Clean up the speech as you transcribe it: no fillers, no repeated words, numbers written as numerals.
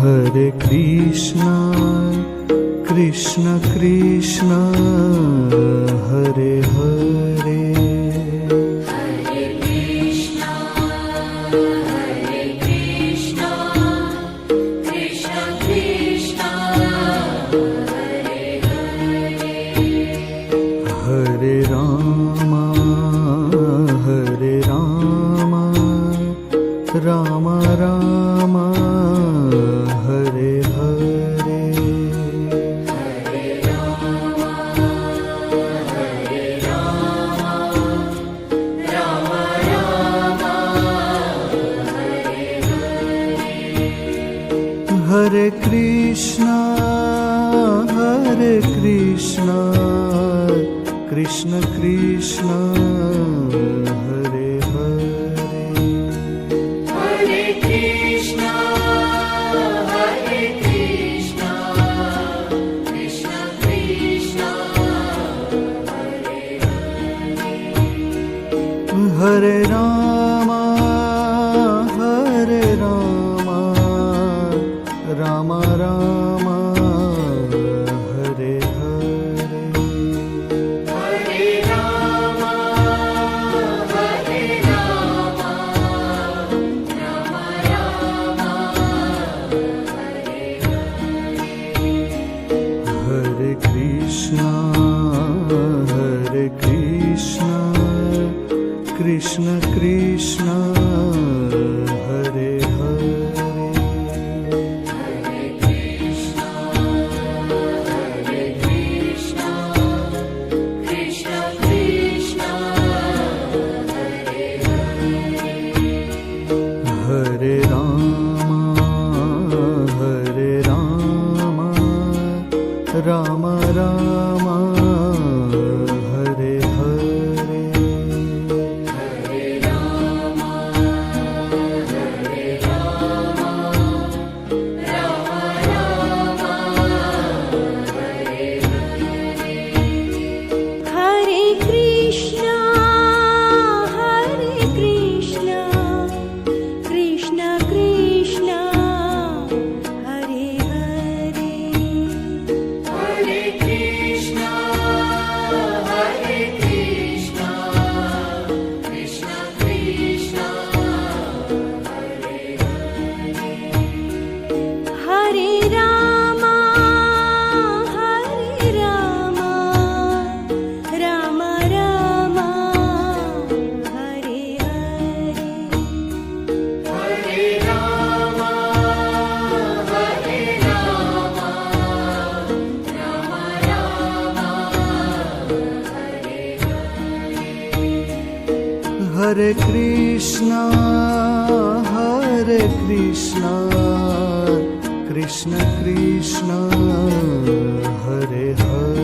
Hare Krishna, Krishna Krishna, Hare Hare. Hare Krishna, Krishna Krishna, Hare Hare. Hare Rama, Rama Rama, Hare Hare. Hare Rama, Rama Rama, Hare Hare. Hare Krishna, Krishna Krishna, Hare Hare. Hare Krishna, Krishna Krishna, Hare Hare. Hare Rama, Rama Rama, Hare Hare. Hare Rama, Rama Rama, Hare Hare. Hare Krishna, Krishna Krishna, Hare Hare. Hare Krishna, Krishna Krishna, Hare Hare. Hare Rama, Rama Rama, Hare Hare. Hare Rama, Rama Rama, Hare Hare. Hare Krishna, Krishna Krishna, Hare Hare. Hare Krishna, Krishna Krishna, Hare Hare. Hare Rama, Rama Rama, Hare Hare. Hare Rama, Rama Rama, Hare Hare. Hare Krishna, Krishna Krishna, Hare Hare.